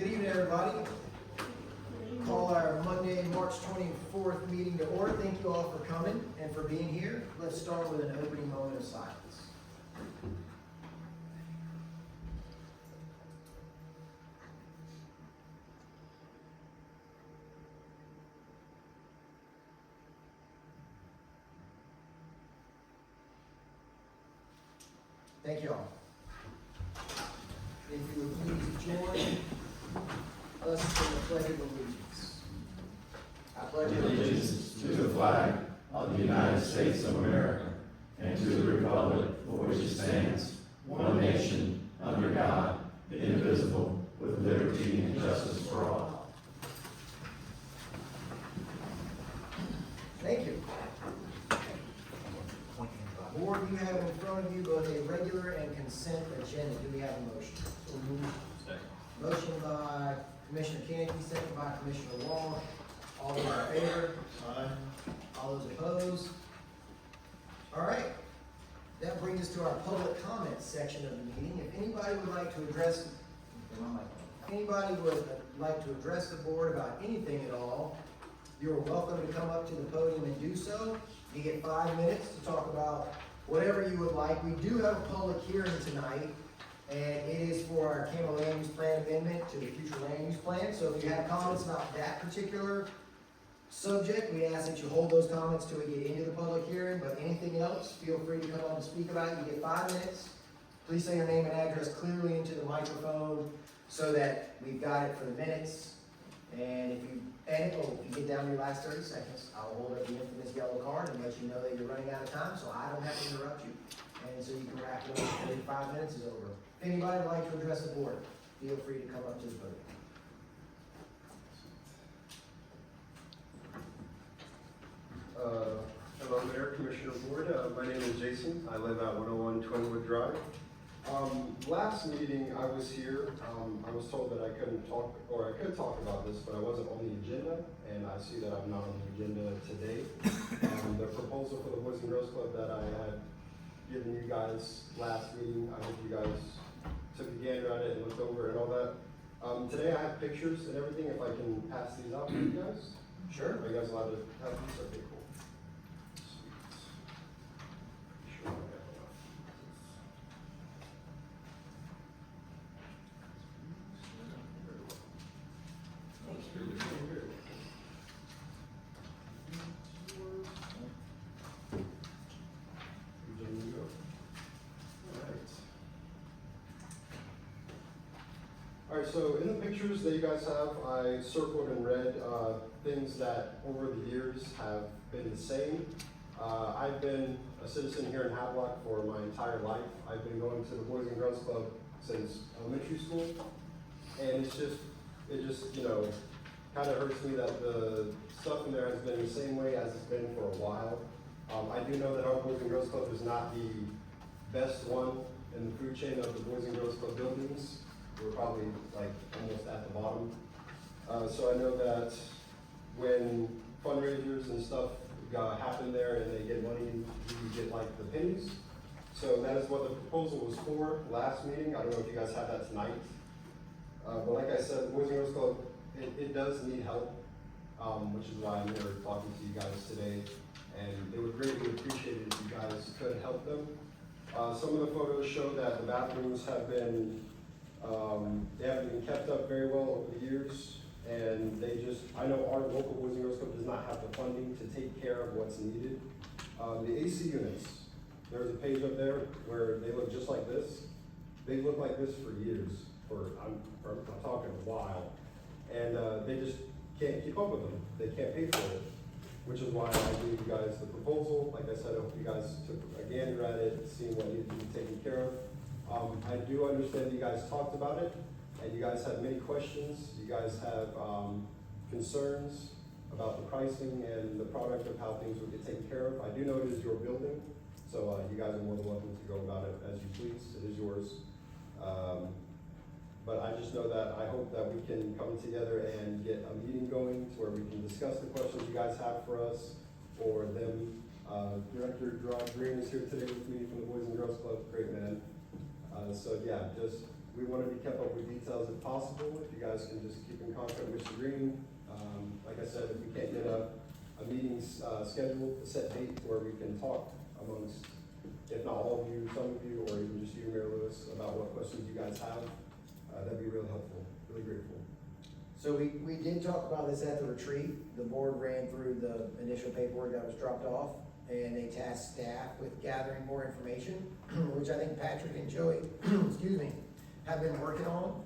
Good evening, everybody. Call our Monday, March 24th meeting to order. Thank you all for coming and for being here. Let's start with an opening moment of silence. Thank you all. If you would please join us in the Pledge of Allegiance. I pledge Allegiance to the flag of the United States of America and to the republic for which it stands, one nation, under God, indivisible, with liberty and justice for all. Thank you. Board, you have in front of you both a regular and consent agenda. Do we have a motion? Motion by Commissioner Kennedy, second by Commissioner Wall. All those in favor? Aye. All those opposed? All right. That brings us to our public comments section of the meeting. If anybody would like to address, the board about anything at all, you're welcome to come up to the podium and do so. You get 5 minutes to talk about whatever you would like. We do have a public hearing tonight, and it is for our Campbell Land Use Plan amendment to the future land use plan. So if you have comments about that particular subject, we ask that you hold those comments till we get into the public hearing, but anything else, feel free to come up and speak about it. You get 5 minutes. Please say your name and address clearly into the microphone so that we've got it for the minutes. And if you get down to your last 30 seconds, I'll hold up the infamous yellow card and let you know that you're running out of time, so I don't have to interrupt you. And so you can wrap it up before 5 minutes is over. If anybody would like to address the board, feel free to come up to the podium. Hello, Mayor, Commissioner Board. My name is Jason. I live at 101 Twinwood Drive. Last meeting I was here, I was told that I couldn't talk, or I could talk about this, but I wasn't on the agenda, and I see that I'm not on the agenda today. The proposal for the Boys and Girls Club that I had given you guys last meeting, I hope you guys took a gander at it and looked over and all that. Today I have pictures and everything, if I can pass these out to you guys. Sure. Are you guys allowed to have these? Okay, cool. Sure, I got enough. Alright, so in the pictures that you guys have, I circled in red things that over the years have been the same. I've been a citizen here in Havelock for my entire life. I've been going to the Boys and Girls Club since elementary school, and it just, you know, kind of hurts me that the stuff in there has been the same way as it's been for a while. I do know that our Boys and Girls Club is not the best one in the food chain of the Boys and Girls Club buildings. We're probably like almost at the bottom. So I know that when fundraisers and stuff happen there and they get money, you get like the pennies. So that is what the proposal was for last meeting. I don't know if you guys have that tonight. But like I said, the Boys and Girls Club, it does need help, which is why I'm here talking to you guys today. And it would greatly appreciate it if you guys could help them. Some of the photos show that the bathrooms have been, they haven't been kept up very well over the years. And I know our local Boys and Girls Club does not have the funding to take care of what's needed. The AC units, there's a page up there where they look just like this. They look like this for years, I'm talking a while. And they just can't keep up with them. They can't pay for it, which is why I gave you guys the proposal. Like I said, I hope you guys took a gander at it, seeing what needed to be taken care of. I do understand you guys talked about it, and you guys have many questions. You guys have concerns about the pricing and the product of how things would get taken care of. I do know it is your building, so you guys are more than welcome to go about it as you please. It is yours. But I just know that I hope that we can come together and get a meeting going to where we can discuss the questions you guys have for us or them. Director Gerard Green is here today with me from the Boys and Girls Club. Great man. So yeah, just We want to be kept up with details if possible. If you guys can just keep in contact with Mr. Green. Like I said, if we can't get a meeting scheduled, a set date where we can talk amongst, if not all of you, some of you, or even just you, Mayor Lewis, about what questions you guys have, that'd be really helpful, really grateful. So we did talk about this at the retreat. The board ran through the initial paperwork that was dropped off, and they tasked staff with gathering more information, which I think Patrick and Joey, excuse me, have been working on.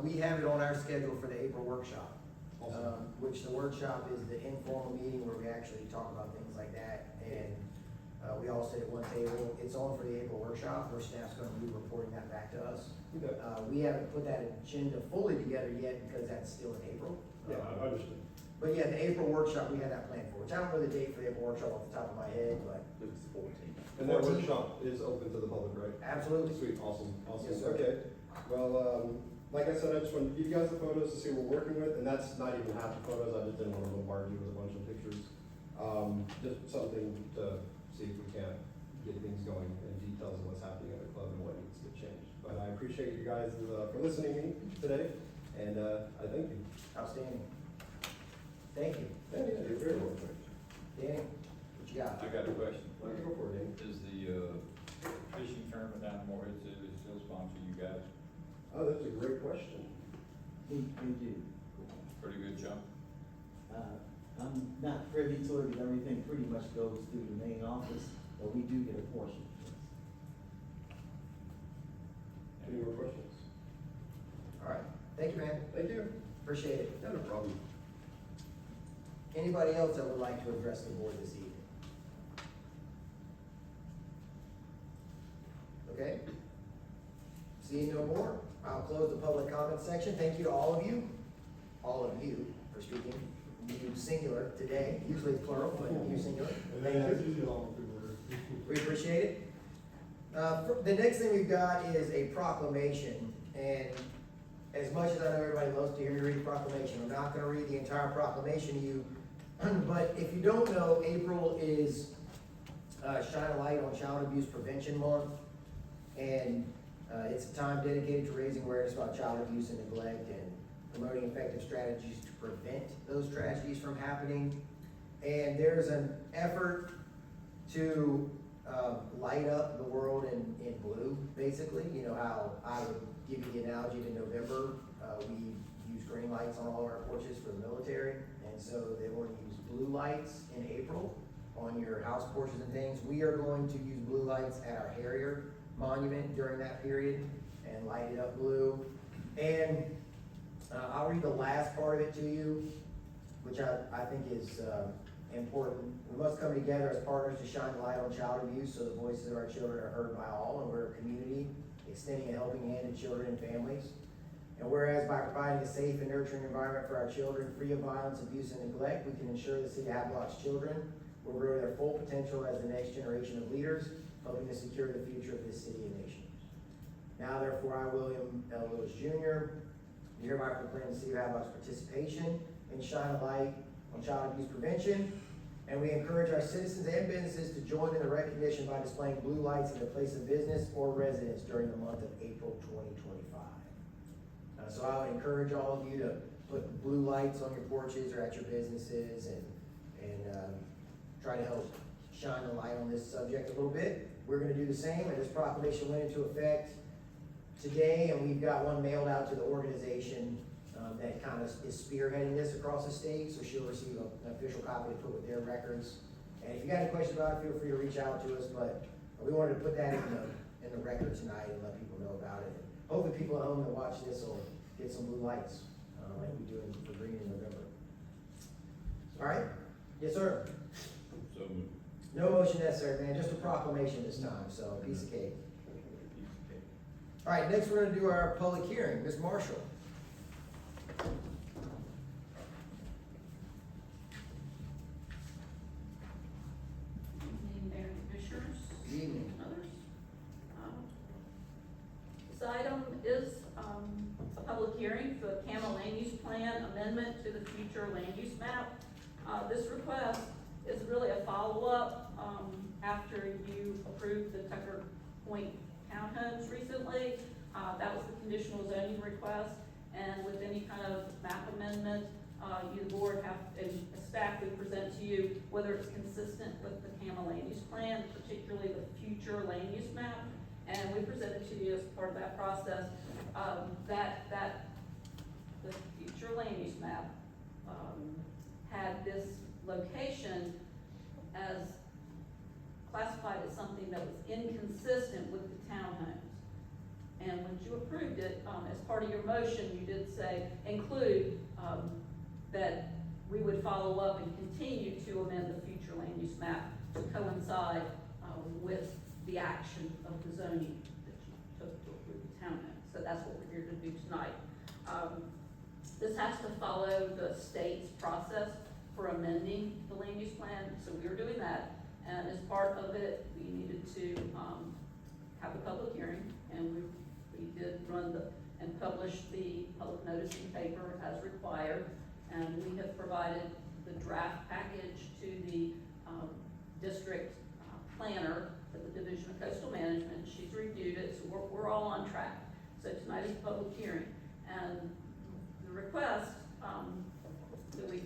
We have it on our schedule for the April workshop. Awesome. Which the workshop is the informal meeting where we actually talk about things like that, and we all sit at one table. It's on for the April workshop, where staff's gonna be reporting that back to us. Okay. We haven't put that agenda fully together yet, because that's still in April. Yeah, I understand. But yeah, the April workshop, we had that planned for, which I don't know the date for the April workshop off the top of my head, but It's 14. And that 14. workshop is open to the public, right? absolutely. Sweet, awesome, awesome. Yes, sir. Okay, well, like I said, I just wanted to give you guys the photos to see what we're working with, and that's not even half the photos. I just didn't want to bombard you with a bunch of pictures. Just something to see if we can't get things going and details of what's happening at the club and what needs to change. But I appreciate you guys for listening to me today, and I thank you. Outstanding. Thank you. Yeah, you're very welcome. Danny, what you got? I got a question. Go for it, Danny. Is the fishing tournament down in Morehead City still sponsoring you guys? Oh, that's a great question. We do. Pretty good chunk? I'm not privy to it, because everything pretty much goes through the main office, but we do get a portion. Any more questions? All right, thank you, man. Thank you. Appreciate it. Yeah, no problem. Anybody else that would like to address the board this evening? Okay? Seeing no more, I'll close the public comment section. Thank you to all of you for speaking. You singular today, usually it's plural, but you singular. Thank you. We appreciate it. The next thing we've got is a proclamation, and as much as I know everybody loves to hear me read a proclamation, I'm not gonna read the entire proclamation to you. But if you don't know, April is Shine a Light on Child Abuse Prevention Month. And it's a time dedicated to raising awareness about child abuse and neglect and promoting effective strategies to prevent those tragedies from happening. And there's an effort to light up the world in blue, basically. You know how I would give you the analogy to November, we use green lights on all of our porches for the military. And so they want to use blue lights in April on your house porches and things. We are going to use blue lights at our Harrier monument during that period and light it up blue. And I'll read the last part of it to you, which I think is important. We must come together as partners to shine the light on child abuse so the voices of our children are heard by all, and we're a community extending a helping hand to children and families. And whereas by providing a safe and nurturing environment for our children, free of violence, abuse, and neglect, we can ensure the city of Havelock's children will grow to their full potential as the next generation of leaders, helping to secure the future of this city and nation. Now therefore, I, William L. Lewis Jr., hereby proclaim the city of Havelock's participation in Shine a Light on Child Abuse Prevention, and we encourage our citizens and businesses to join in the recognition by displaying blue lights in their place of business or residence during the month of April 2025. So I would encourage all of you to put blue lights on your porches or at your businesses and try to help shine a light on this subject a little bit. We're gonna do the same, and this proclamation went into effect today, and we've got one mailed out to the organization that kind of is spearheading this across the state, so she'll receive an official copy to put with their records. And if you got any questions about it, feel free to reach out to us, but we wanted to put that in the record tonight and let people know about it. Hopefully people at home that watch this will get some blue lights, like we do for green in November. All right? Yes, sir. So moved. No motion necessary, man, just a proclamation this time, so piece of cake. All right, next we're gonna do our public hearing. Ms. Marshall. Evening, Mayor and Commissioners. Good evening. And others. This item is a public hearing for the CAMA Land Use Plan Amendment to the future land use map. This request is really a follow-up after you approved the Tucker Point townhomes recently. That was the conditional zoning request, and with any kind of map amendment, you, the board, have, and staff would present to you whether it's consistent with the CAMA land use plan, particularly the future land use map, and we presented to you as part of that process, the future land use map, had this location as classified as something that was inconsistent with the townhomes. And when you approved it, as part of your motion, you did say, include, that we would follow up and continue to amend the future land use map to coincide, with the action of the zoning that you took to approve the townhomes. So that's what we're here to do tonight. This has to follow the state's process for amending the land use plan, so we're doing that. And as part of it, we needed to, have a public hearing, and we did run and publish the public notice in paper as required. And we have provided the draft package to the, district planner for the Division of Coastal Management. She's reviewed it, so we're all on track. So tonight is a public hearing, and the request, that we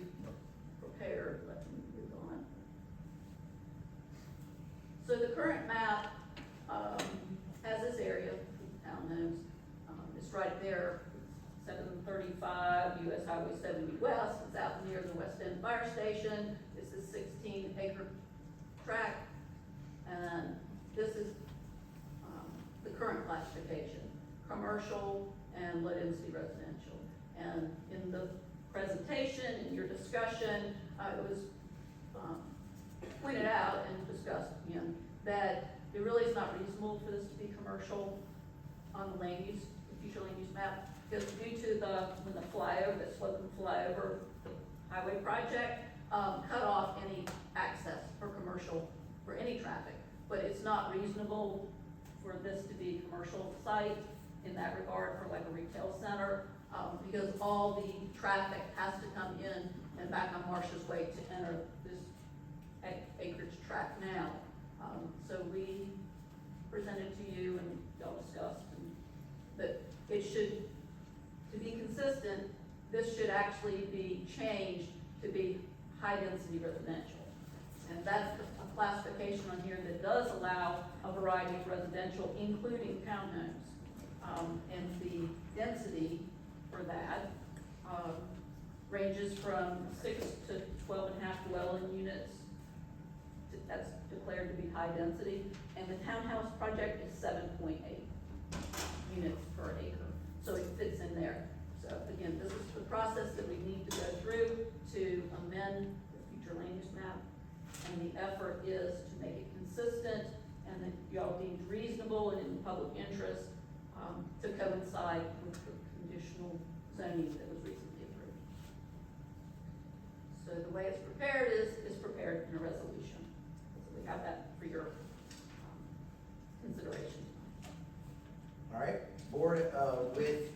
prepared, let me move on. So the current map, has this area, townhomes, it's right there, 735 US Highway 70 West, it's out near the West End Fire Station. This is 16-acre tract, and this is, the current classification, commercial and low density residential. And in the presentation, in your discussion, it was, pointed out and discussed again, that it really is not reasonable for this to be commercial on the land use, the future land use map, because due to when the flyover, the sloping flyover, the highway project, cut off any access for commercial, for any traffic. But it's not reasonable for this to be a commercial site in that regard, for like a retail center, because all the traffic has to come in and back on Marsh's Way to enter this acreage tract now. So we presented to you and y'all discussed, and that it should, to be consistent, this should actually be changed to be high-density residential. And that's a classification on here that does allow a variety of residential, including townhomes. And the density for that, ranges from 6 to 12.5 dwelling units. That's declared to be high density, and the townhouse project is 7.8 units per acre, so it fits in there. So again, this is the process that we need to go through to amend the future land use map, and the effort is to make it consistent and that y'all deemed reasonable and in the public interest, to coincide with the conditional zoning that was recently approved. So the way it's prepared is prepared in a resolution. So we have that for your consideration. All right, board, with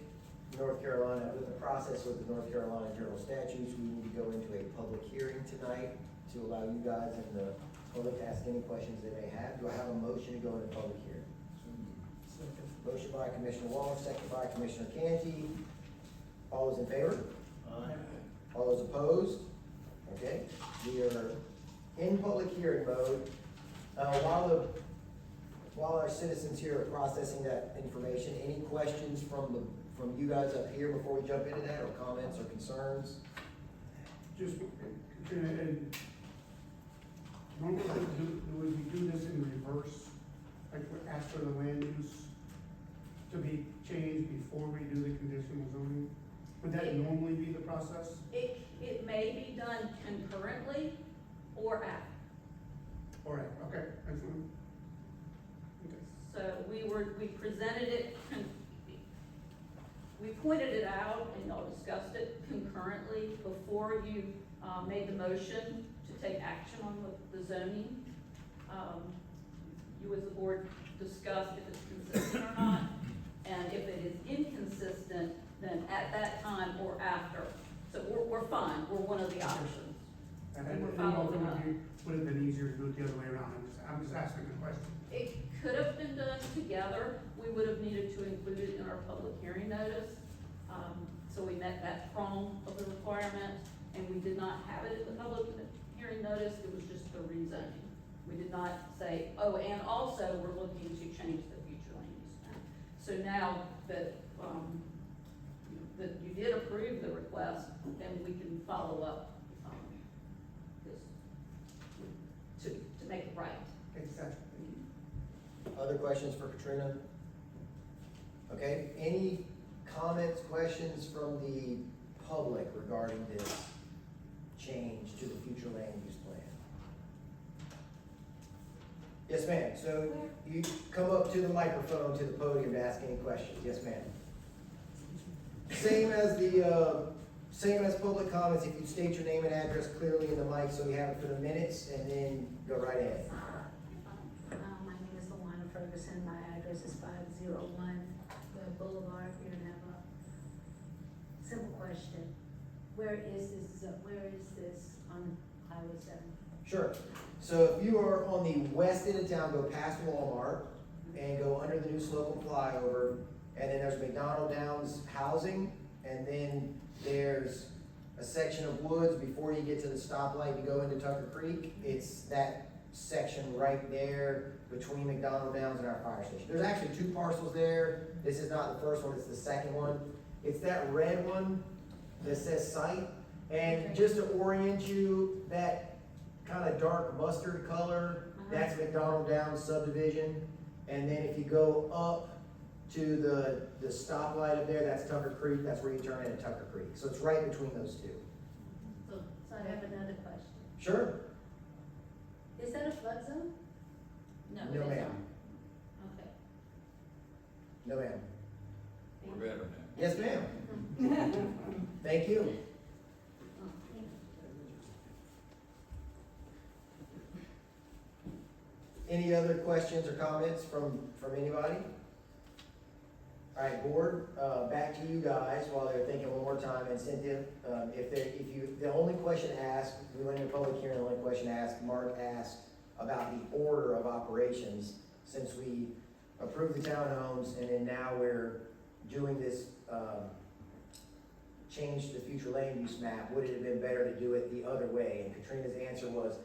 North Carolina, with the process with the North Carolina General Statutes, we need to go into a public hearing tonight to allow you guys and the public to ask any questions they may have. Do I have a motion to go into public hearing? Motion by Commissioner Wallace, second by Commissioner Canty. All those in favor? Aye. All those opposed? Okay, we are in public hearing mode. While our citizens here are processing that information, any questions from you guys up here before we jump into that, or comments or concerns? Just, and normally would we do this in reverse? Like we ask for the land use to be changed before we do the conditional zoning? Would that normally be the process? It may be done concurrently or after. All right, okay, excellent. Okay. So we presented it, we pointed it out and y'all discussed it concurrently before you, made the motion to take action on the zoning. You as the board discussed if it's consistent or not, and if it is inconsistent, then at that time or after. So we're fine, we're one of the options. And And we're both of following up. you maybe would have been easier to do it the other way around, I'm just asking a question. It could have been done together, we would have needed to include it in our public hearing notice. So we met that prong of the requirement, and we did not have it in the public hearing notice, it was just the rezoning. We did not say, oh, and also we're looking to change the future land use map. So now that, that you did approve the request, then we can follow up, this, to make it right. Exactly. Other questions for Katrina? Okay, any comments, questions from the public regarding this change to the future land use plan? Yes, ma'am. So you come up to the microphone, to the podium to ask any questions. Yes, ma'am. Same as public comments, if you state your name and address clearly in the mic so we have it for the minutes, and then go right ahead. My name is Luana Ferguson, my address is 501 the Boulevard here in Napa. Simple question, where is this on Highway 7? Sure. So if you are on the west end of town, go past Walmart and go under the new Slocum flyover, and then there's McDonald Downs housing, and then there's a section of woods before you get to the stoplight to go into Tucker Creek. It's that section right there between McDonald Downs and our fire station. There's actually two parcels there. This is not the first one, it's the second one. It's that red one that says site. And just to orient you, that kind of dark mustard color, that's McDonald Downs subdivision. And then if you go up to the stoplight up there, that's Tucker Creek, that's where you turn into Tucker Creek. So it's right between those two. So I have another question. Sure? Is that a flood zone? No, No, it's ma'am. not. Okay. No, ma'am. We're better now. Yes, ma'am. Thank you. Any other questions or comments from anybody? All right, board, back to you guys while they're thinking one more time. Incentive, the only question asked, we went into public hearing, the only question asked, Mark asked about the order of operations, since we approved the townhomes and then now we're doing this, change the future land use map, would it have been better to do it the other way? And Katrina's answer was,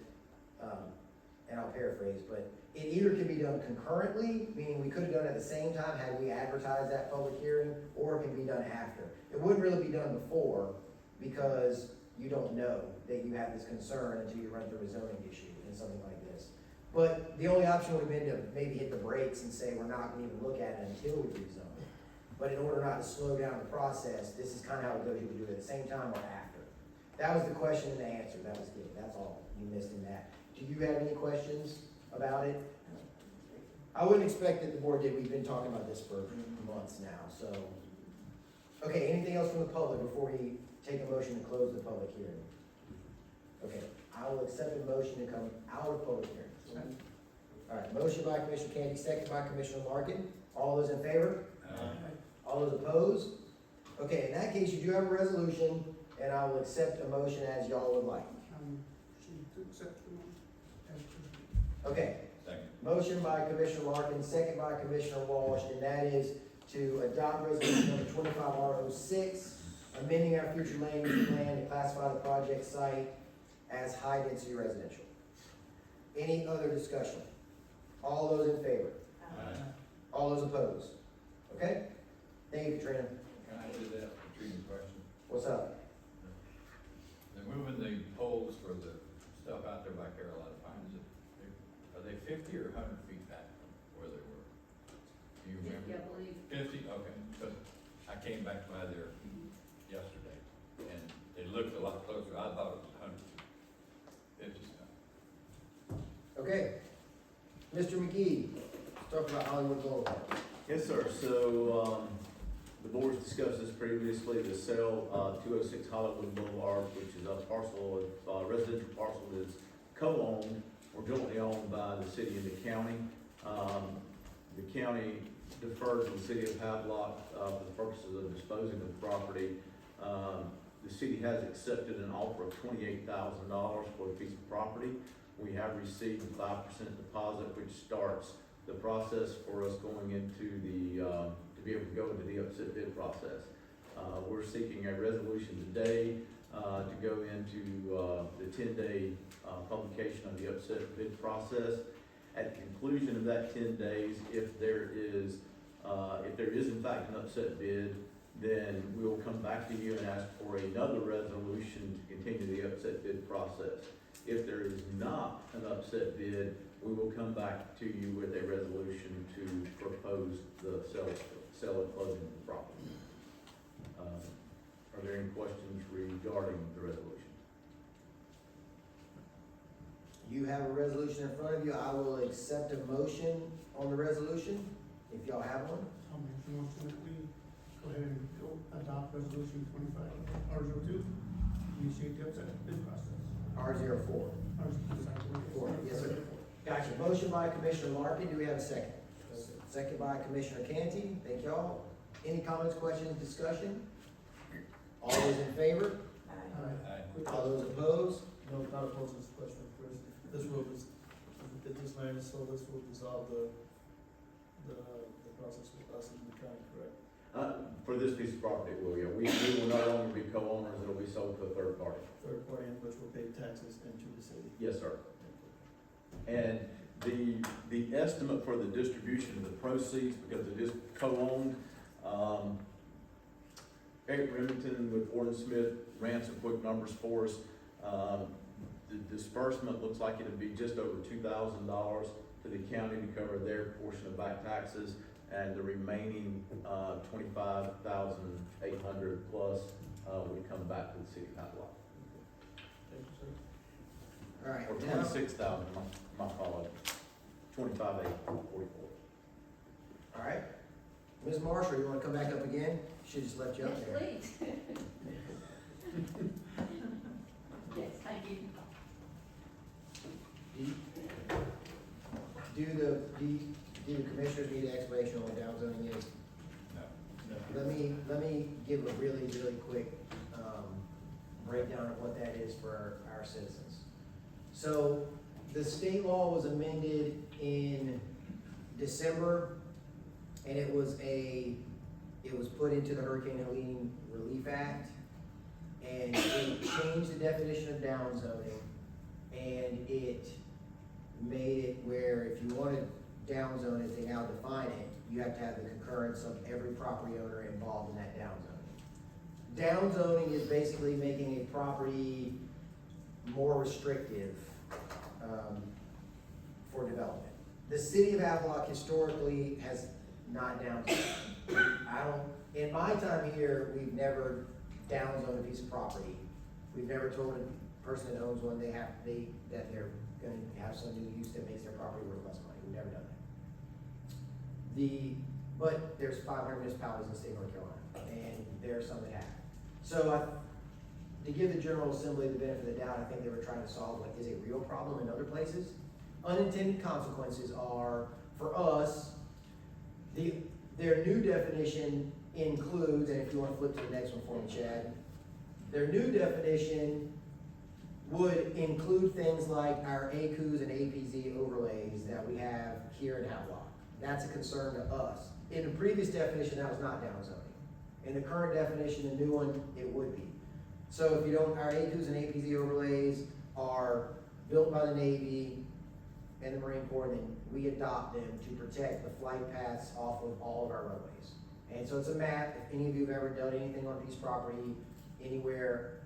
and I'll paraphrase, but it either can be done concurrently, meaning we could have done it at the same time had we advertised that public hearing, or it can be done after. It wouldn't really be done before, because you don't know that you have this concern until you run through a zoning issue and something like this. But the only option would have been to maybe hit the brakes and say, we're not gonna even look at it until we rezone. But in order not to slow down the process, this is kind of how it goes, you would do it at the same time or after. That was the question and the answer, that was it, that's all you missed in that. Do you have any questions about it? I wouldn't expect that the board did, we've been talking about this for months now, so. Okay, anything else from the public before we take a motion to close the public hearing? Okay, I will accept a motion to come out of public hearing. All right, motion by Commissioner Canty, second by Commissioner Larkin. All those in favor? All those opposed? Okay, in that case, you do have a resolution, and I will accept a motion as y'all would like. To accept the motion as presented. Okay, Second. motion by Commissioner Larkin, second by Commissioner Walsh, and that is to adopt resolution number 25R06, amending our future land use plan to classify the project site as high-density residential. Any other discussion? All those in favor? All those opposed? Okay? Thank you, Katrina. Can I do that, Katrina, question? What's up? They're moving the poles for the stuff out there by Carolina Pines. Are they 50 or 100 feet back from where they were? Do you remember? Yeah, I believe. 50, okay, but I came back by there yesterday, and it looked a lot closer, I thought it was 100 feet. 50's not. Okay. Mr. McGee, let's talk about Hollywood Boulevard. Yes, sir. So, the board's discussed this previously, the sale, 206 Hollywood Boulevard, which is a parcel of, residential parcel that's co-owned or jointly owned by the city and the county. The county deferred to the city of Havelock, for the purposes of disposing of the property. the city has accepted an offer of $28,000 for the piece of property. We have received a 5% deposit, which starts the process for us going into the, to be able to go into the upset bid process. We're seeking a resolution today to go into the 10-day publication of the upset bid process. At the conclusion of that 10 days, if there is in fact an upset bid, then we will come back to you and ask for another resolution to continue the upset bid process. If there is not an upset bid, we will come back to you with a resolution to propose the sale and closing of the property. Are there any questions regarding the resolution? You have a resolution in front of you. I will accept a motion on the resolution, if y'all have one. I'll make the motion that we go ahead and adopt resolution 25/R02, initiate the upset bid process. R04. Four, yes, sir. Gotcha. Motion by Commissioner Larkin. Do we have a second? Second by Commissioner Canty. Thank y'all. Any comments, questions, discussion? All those in favor? Aye. All those opposed? No, not opposed to this question, Chris. This will, if this land is sold, this will dissolve the process with us in the county, correct? For this piece of property, it will, yeah. We will no longer be co-owners, it'll be sold to a third party. Third party in which will pay taxes into the city. Yes, sir. And the estimate for the distribution of the proceeds, because it is co-owned, Eric Remington with Warren Smith ran some quick numbers for us. The disbursement looks like it'd be just over $2,000 to the county to cover their portion of back taxes, and the remaining $25,800 plus would come back to the city of Havelock. Thank you, sir. All right. Or now- 26,000, my fault, 25,844. All right. Ms. Marshall, you wanna come back up again? Should've just left you up Yes, there. please. Yes, thank you. Do the commissioners need an explanation on what down zoning is? No. Let me give a really, really quick, breakdown of what that is for our citizens. So, the state law was amended in December, and it was put into the Hurricane Helene Relief Act, and it changed the definition of down zoning, and it made it where if you wanted down zone, as they now define it, you have to have the concurrence of every property owner involved in that down zoning. Down zoning is basically making a property more restrictive, for development. The city of Havelock historically has not down zoned. In my time here, we've never down zoned a piece of property. We've never told a person that owns one that they're gonna have some new use that makes their property worth less money. We've never done that. But there's 500 municipalities in the state of North Carolina, and there are some that have. So to give the General Assembly the benefit of the doubt, I think they were trying to solve what is a real problem in other places. Unintended consequences are, for us, their new definition includes, and if you wanna flip to the next one for me, Chad, their new definition would include things like our ACUs and APZ overlays that we have here in Havelock. That's a concern to us. In the previous definition, that was not down zoning. In the current definition, the new one, it would be. So if you don't, our ACUs and APZ overlays are built by the Navy and the Marine Corps, and then we adopt them to protect the flight paths off of all of our roadways. And so it's a map. If any of you have ever done anything on a piece of property anywhere,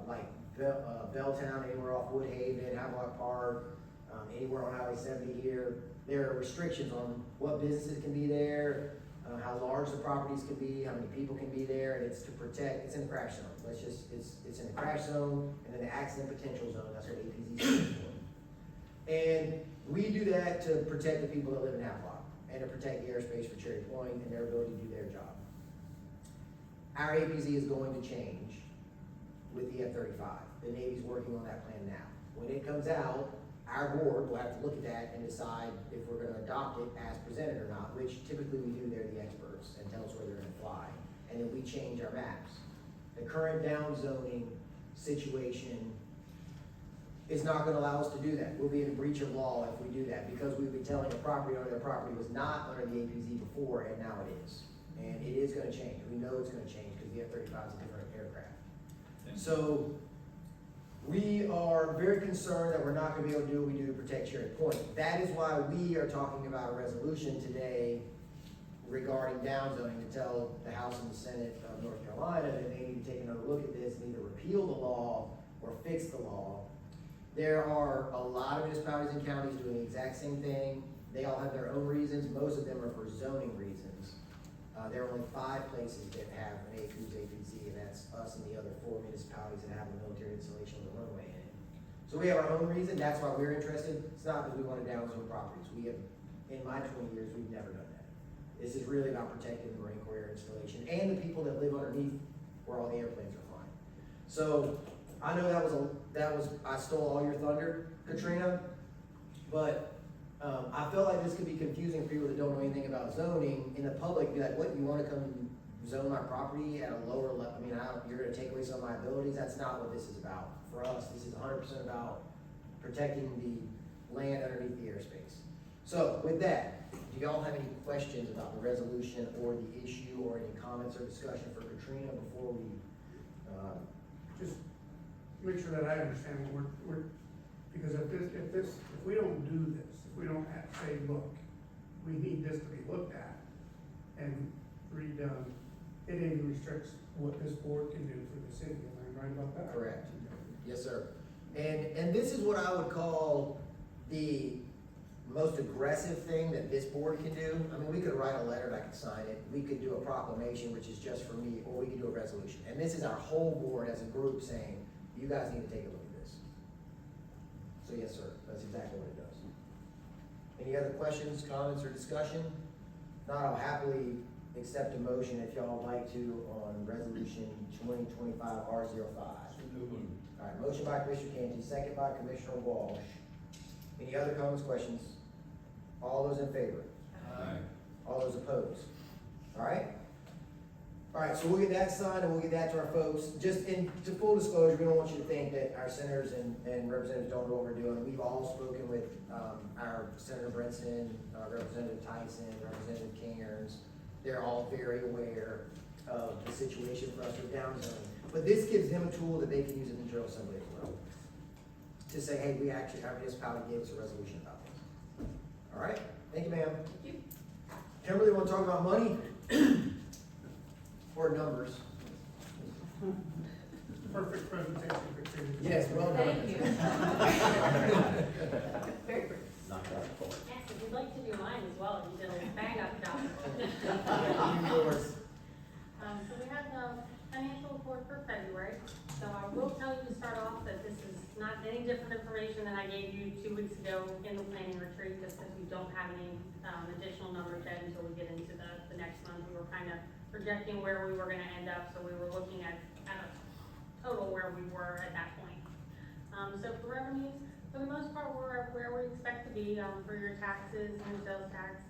like Belltown, anywhere off Woodhaven, Havelock Park, anywhere on Highway 70 here, there are restrictions on what businesses can be there, how large the properties can be, how many people can be there, and it's to protect, it's in the crash zone. It's in the crash zone, and then the accident potential zone, that's what APZ stands for. And we do that to protect the people that live in Havelock, and to protect the airspace for Cherry Point and their ability to do their job. Our APZ is going to change with the F-35. The Navy's working on that plan now. When it comes out, our board will have to look at that and decide if we're gonna adopt it as presented or not, which typically we do, they're the experts, and tell us where they're gonna fly. And then we change our maps. the current down zoning situation is not gonna allow us to do that. We'll be in breach of law if we do that, because we'd be telling a property owner their property was not under the APZ before, and now it is. And it is gonna change, we know it's gonna change, because the F-35 is a different aircraft. So, we are very concerned that we're not gonna be able to do what we do to protect Cherry Point. That is why we are talking about a resolution today regarding down zoning, to tell the House and the Senate of North Carolina that they need to take another look at this and either repeal the law or fix the law. There are a lot of municipalities and counties doing the exact same thing. They all have their own reasons. Most of them are for zoning reasons. There are only 5 places that have an APZ, and that's us and the other 4 municipalities that have a military installation with a runway in it. So we have our own reason. That's why we're interested. It's not that we want to down zone properties. We have, in my 20 years, we've never done that. This is really about protecting the Marine Corps air installation and the people that live underneath where all the airplanes are flying. So I know I stole all your thunder, Katrina, but I feel like this could be confusing for people that don't know anything about zoning. In the public, be like, what, you wanna come zone my property at a lower level? I mean, you're gonna take away some of my abilities? That's not what this is about. For us, this is 100% about protecting the land underneath the airspace. So with that, do y'all have any questions about the resolution or the issue, or any comments or discussion for Katrina before we, Just make sure that I understand what we're, because if we don't do this, if we don't say, look, we need this to be looked at and redone, it even restricts what this board can do for the city, am I right about that? correct? Yes, sir. And this is what I would call the most aggressive thing that this board can do. I mean, we could write a letter and I could sign it. We could do a proclamation, which is just for me, or we could do a resolution. And this is our whole board as a group saying, you guys need to take a look at this. So yes, sir, that's exactly what it does. Any other questions, comments, or discussion? If not, I'll happily accept a motion if y'all would like to on resolution 2025 R05. All right, motion by Commissioner Canty, second by Commissioner Walsh. Any other comments, questions? All those in favor? Aye. All those opposed? All right? All right, so we'll get that signed and we'll get that to our folks. Just to full disclosure, we don't want you to think that our senators and representatives don't know what we're doing. We've all spoken with our Senator Brinson, Representative Tyson, Representative Cairns. They're all very aware of the situation for us with down zoning. But this gives them a tool that they can use in the General Assembly as well, to say, hey, we actually, our municipality gave us a resolution about this. All right, thank you, ma'am. Thank you. Kimberly, want to talk about money? Or numbers? Perfect presentation, Katrina. Yes, well done. Thank you. Very good. Yes, if you'd like to do mine as well, you did a bang up job. Yours. So we have the financial report for February. So I will tell you to start off that this is not any different information than I gave you 2 weeks ago in the planning retreat, just because we don't have any additional numbers yet until we get into the next month. We were kind of projecting where we were gonna end up, so we were looking at a total where we were at that point. So for revenues, for the most part, we're where we expect to be, for your taxes and sales tax.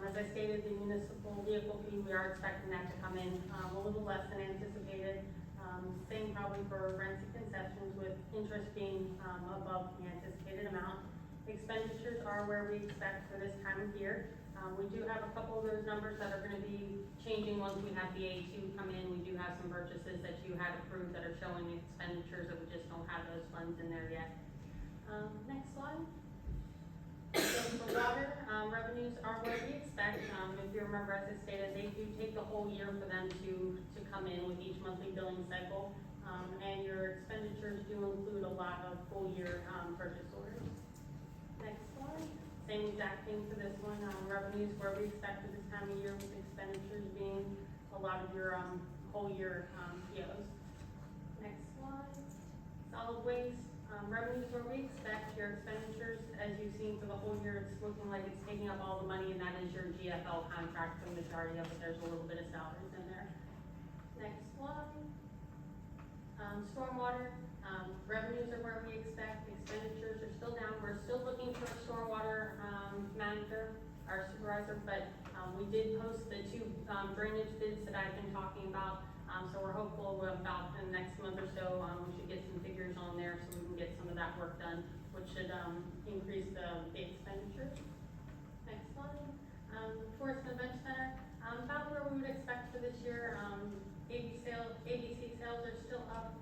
As I stated, the municipal vehicle fee, we are expecting that to come in, a little less than anticipated. Same probably for rents and concessions, with interest being, above the anticipated amount. Expenditures are where we expect for this time of year. We do have a couple of those numbers that are gonna be changing once we have the A2 come in. We do have some purchases that you had approved that are showing expenditures that we just don't have those funds in there yet. Next slide. So for water, revenues are where we expect. If you remember, as I stated, they do take the whole year for them to come in with each monthly billing cycle. And your expenditures do include a lot of full year, purchase orders. Next slide. Same exact thing for this one. Revenues where we expect at this time of year, with expenditures being a lot of your, whole year, POs. Next slide. Solid waste. Revenues where we expect, your expenditures, as you've seen for the whole year, it's looking like it's taking up all the money, and that is your GFL contract for the majority of it. There's a little bit of salaries in there. Next slide. Stormwater, revenues are where we expect, expenditures are still down. We're still looking for a stormwater, manager, our supervisor, but, we did post the 2, drainage bids that I've been talking about. So we're hopeful about in the next month or so, we should get some figures on there so we can get some of that work done, which should, increase the expenditure. Next slide. Tourist and Event Center, about where we would expect for this year. ABC sales are still up.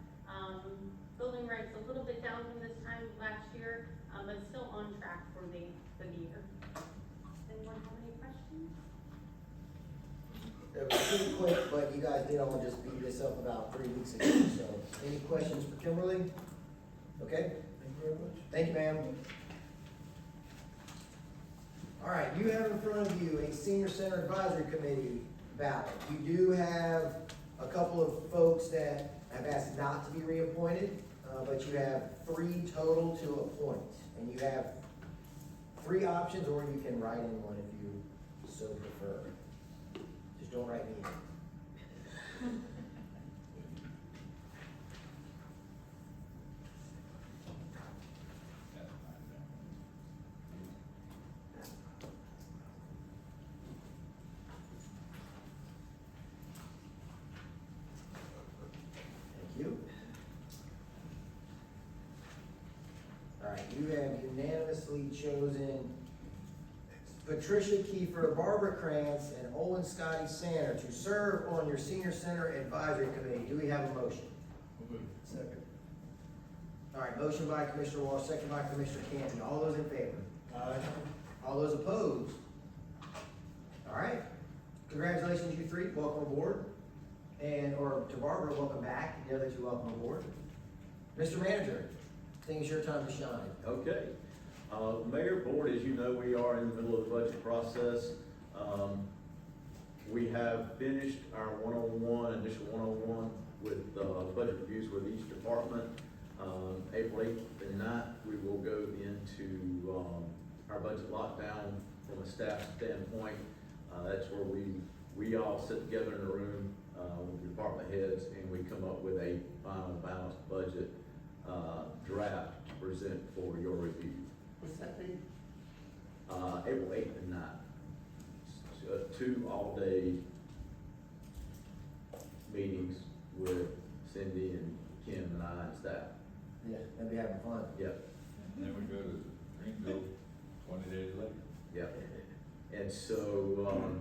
Building rates a little bit down from this time last year, but still on track for the year. Anyone have any questions? It was pretty quick, but you guys did all just beat this up about 3 weeks ago, so any questions for Kimberly? Okay, Thank you very much. thank you, ma'am. All right, you have in front of you a Senior Center Advisory Committee ballot. You do have a couple of folks that have asked not to be reappointed, but you have 3 total to appoint. And you have 3 options, or you can write in one if you so prefer. Just don't write me in. Thank you. All right, you have unanimously chosen Patricia Kiefer, Barbara Krantz, and Owen Scotty Sander to serve on your Senior Center Advisory Committee. Do we have a motion? Second. All right, motion by Commissioner Walsh, second by Commissioner Canty. All those in favor? Aye. All those opposed? All right, congratulations, you 3, welcome aboard. And, or to Barbara, welcome back, the other 2, welcome aboard. Mr. Manager, I think it's your time to shine. Okay. Mayor, Board, as you know, we are in the middle of the budget process. We have finished our initial one-on-one with budget reviews with each department. April 8th and 9th, we will go into our budget lockdown from a staff standpoint. That's where we all sit together in a room with the department heads, and we come up with a final balanced budget draft to present for your review. What's that date? April 8th and 9th. So, 2 all-day meetings with Cindy and Kim and I and staff. Yeah, they'll be having fun. Yep, And then we go to Greenville 20 days later. yep. And so,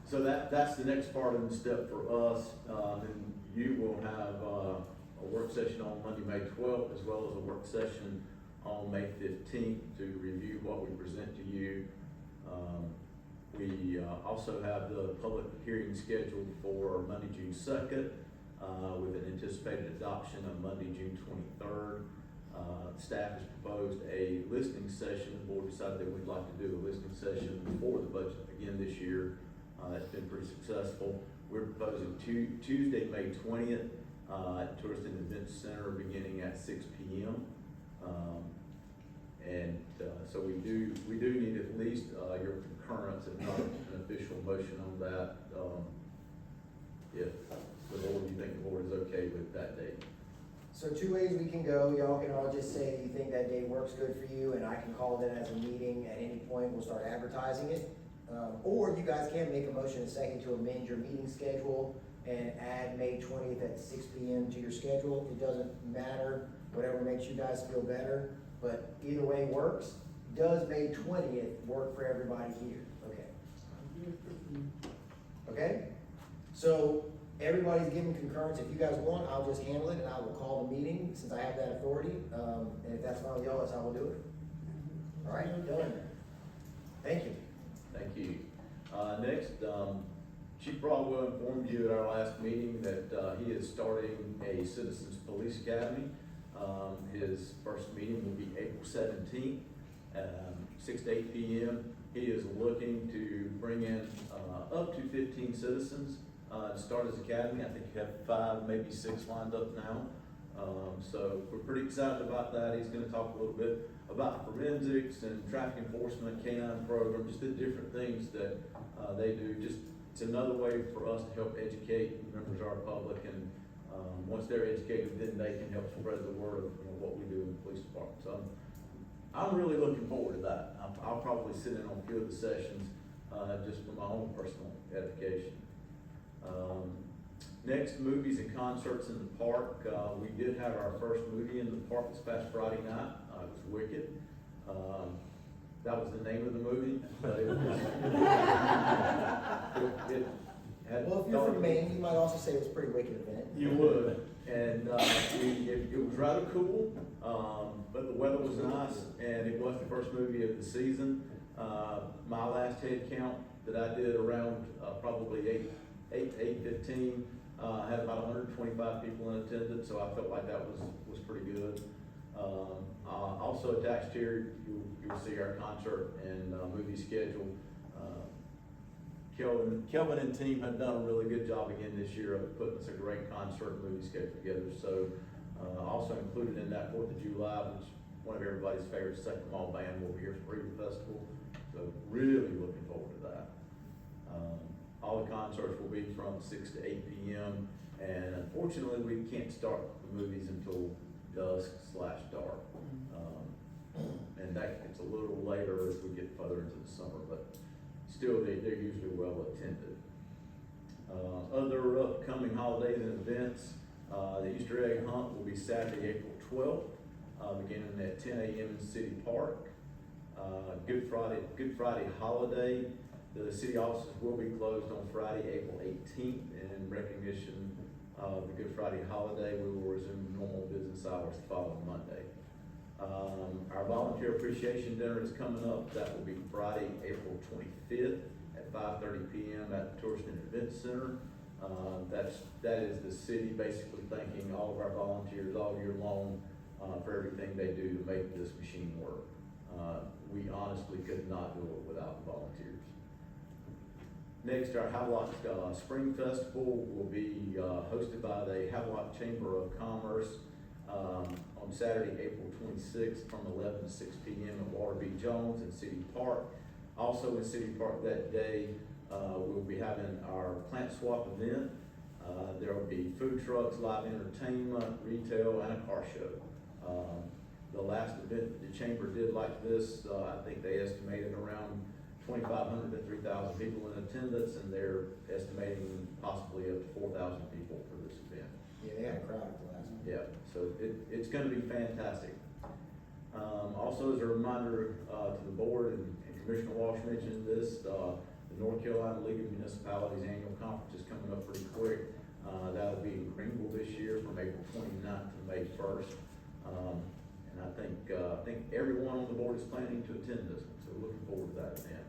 so that's the next part of the step for us. And you will have a work session on Monday, May 12th, as well as a work session on May 15th to review what we present to you. We also have the public hearing scheduled for Monday, June 2nd, with an anticipated adoption on Monday, June 23rd. Staff has proposed a listening session. The board decided that we'd like to do a listening session for the budget again this year. That's been pretty successful. We're proposing Tuesday, May 20th, at Tourist and Event Center beginning at 6 p.m. So we do need at least your concurrence, if not an official motion on that, if the board, you think the board is okay with that date. So 2 ways we can go. Y'all can all just say you think that day works good for you, and I can call it as a meeting at any point. We'll start advertising it. Or you guys can make a motion in a second to amend your meeting schedule and add May 20th at 6 p.m. to your schedule. It doesn't matter, whatever makes you guys feel better, but either way works. Does May 20th work for everybody here? Okay. Okay? So everybody's giving concurrence. If you guys want, I'll just handle it and I will call the meeting since I have that authority. And if that's fine with y'all, that's how we'll do it. All right, done. Thank you. Thank you. Next, Chief Broadwell informed you at our last meeting that he is starting a Citizens Police Academy. His first meeting will be April 17th, 6 to 8 p.m. He is looking to bring in up to 15 citizens to start his academy. I think we have 5, maybe 6 lined up now. So we're pretty excited about that. He's going to talk a little bit about forensics and traffic enforcement, canine program, just the different things that they do. Just it's another way for us to help educate members of our public, and once they're educated, then they can help spread the word of what we do in the police department. So I'm really looking forward to that. I'll probably sit in on a few of the sessions just for my own personal edification. Next, movies and concerts in the park. We did have our first movie in the park this past Friday night. It was Wicked. That was the name of the movie, but it was, it had. Well, if you're from Maine, you might also say it was a pretty wicked event. You would, and it was rather cool, but the weather was nice, and it was the first movie of the season. My last head count that I did around probably 8:15 had about 125 people in attendance, so I felt like that was pretty good. Also attached here, you'll see our concert and movie schedule. Kelvin and team have done a really good job again this year of putting us a great concert and movie schedule together. So also included in that 4th of July, which one of everybody's favorite second mall band will be here for Freedom Festival. So really looking forward to that. All the concerts will be from 6 to 8 p.m. And unfortunately, we can't start the movies until dusk/dark. And that gets a little later as we get further into the summer, but still, they're usually well attended. Other upcoming holidays and events, the Easter egg hunt will be Saturday, April 12th, beginning at 10 a.m. in City Park. Good Friday holiday, the city offices will be closed on Friday, April 18th, and in recognition of the Good Friday holiday, we will resume normal business hours the following Monday. Our volunteer appreciation dinner is coming up. That will be Friday, April 25th at 5:30 p.m. at the Tourist and Event Center. That is the city basically thanking all of our volunteers all year long for everything they do to make this machine work. We honestly could not do it without the volunteers. Next, our Havelock Spring Festival will be hosted by the Havelock Chamber of Commerce on Saturday, April 26th from 11 to 6 p.m. at Walter B. Jones in City Park. Also in City Park that day, we'll be having our plant swap event. There will be food trucks, live entertainment, retail, and a car show. The last event that the chamber did like this, I think they estimated around 2,500 to 3,000 people in attendance, and they're estimating possibly up to 4,000 people for this event. Yeah, they had a crowd at the last one. Yeah, so it's gonna be fantastic. Also, as a reminder to the board, and Commissioner Walsh mentioned this, the North Carolina League of Municipalities Annual Conference is coming up pretty quick. That'll be in Greenville this year from April 29th to May 1st. And I think everyone on the board is planning to attend this one, so we're looking forward to that event.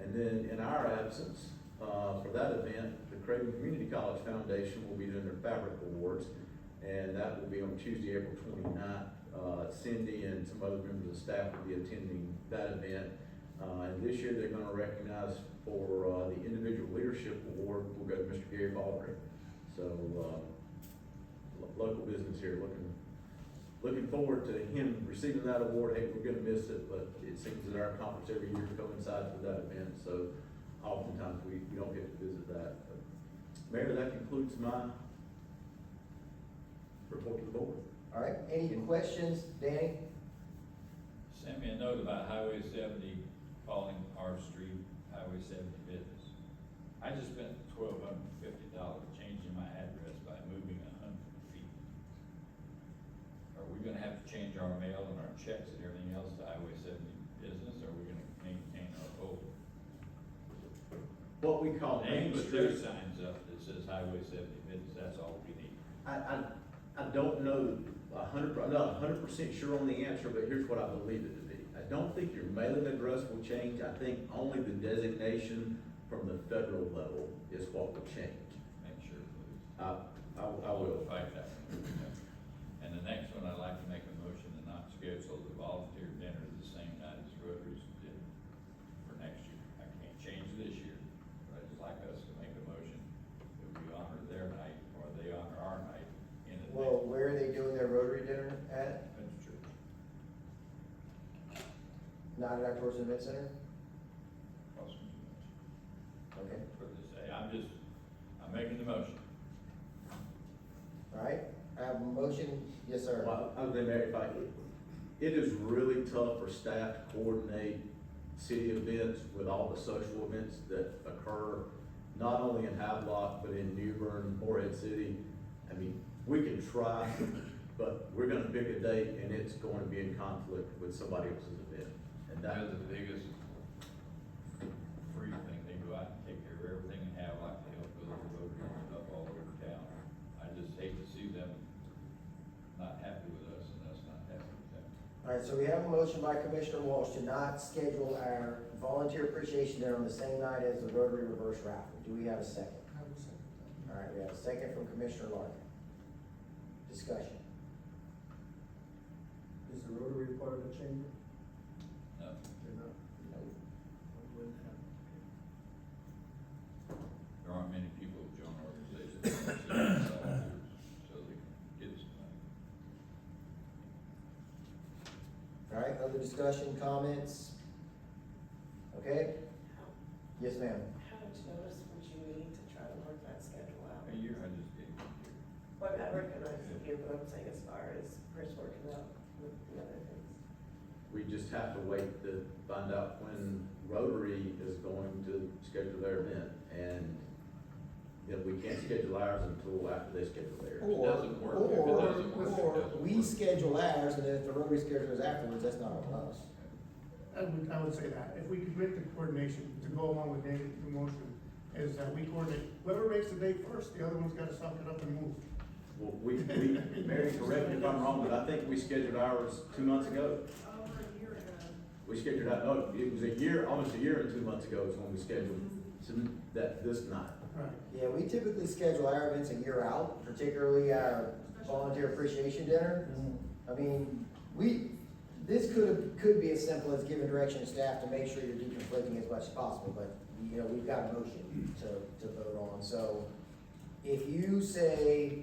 And then in our absence, for that event, the Craven Community College Foundation will be doing their Fabric Awards, and that will be on Tuesday, April 29th. Cindy and some other members of staff will be attending that event. And this year they're gonna recognize for the Individual Leadership Award, will go to Mr. Gary Baldry. So, local business here, looking forward to him receiving that award. Hey, we're gonna miss it, but it seems that our conference every year coincides with that event, so oftentimes we don't get to visit that. But Mayor, that concludes my report to the board. All right, any questions, Danny? Send me a note about Highway 70 calling our street Highway 70 business. I just spent $1,250 changing my address by moving 100 feet. Are we gonna have to change our mail and our checks and everything else to Highway 70 business, or are we gonna maintain our old? What we call They Main put their Street, signs up that says Highway 70 business, that's all we need. I don't know I'm not 100% sure on the answer, but here's what I believe it to be. I don't think your mailing address will change. I think only the designation from the federal level is what will change. Make sure, please. I will. Fight that. And the next one, I'd like to make a motion to not schedule the volunteer dinner the same night as Rotary's dinner for next year. I can't change this year, but I'd just like us to make a motion that we honor their night, or they honor our night in the. Well, where are they doing their Rotary dinner at? That's true. Not at our Tourist Event Center? Okay, For this day, I'm making the motion. all right, I have a motion, yes, sir. Well, other than that, it is really tough for staff to coordinate city events with all the social events that occur not only in Havelock, but in New Bern, Morehead City. I mean, we can try, but we're gonna pick a date and it's going to be in conflict with somebody else's event. And That's that, the biggest free thing, they go out and take care of everything and have like to help build the road and stuff all over town. I just hate to see them not happy with us and us not happy with them. All right, so we have a motion by Commissioner Walsh to not schedule our volunteer appreciation dinner on the same night as the Rotary Reverse Raffle. Do we have a second? I will second that. All right, we have a second from Commissioner Larkin. Discussion. Is the Rotary part of the chamber? No, They're not. No. We wouldn't have, there aren't many people who join organizations that want to see volunteers, so they can get some money. All right, other discussion, comments? Okay? Yes, ma'am. How much notice would you need to try to work that schedule out? A year, I just gave you a year. Well, I recognize the year, but I'm saying as far as Chris working out with the other things. we just have to wait to find out when Rotary is going to schedule their event. And then we can't schedule ours until after they schedule theirs. Or, doesn't work. If it doesn't work, it or doesn't we work. schedule ours, and then if the Rotary schedules afterwards, that's not on us. I would say that, if we commit to coordination, to go along with David's motion, is that we coordinate, whoever makes the date first, the other one's gotta suck it up and move. Well, Mary, correct me if I'm wrong, but I think we scheduled ours 2 months ago. Over a year ago. We scheduled out, no, it was a year, almost a year and 2 months ago is when we scheduled this night. Right. Yeah, we typically schedule our events a year out, particularly our volunteer appreciation dinner. I mean, this could be as simple as giving direction to staff to make sure you're deconflicting as much as possible, but, you know, we've got a motion to vote on. So if you say,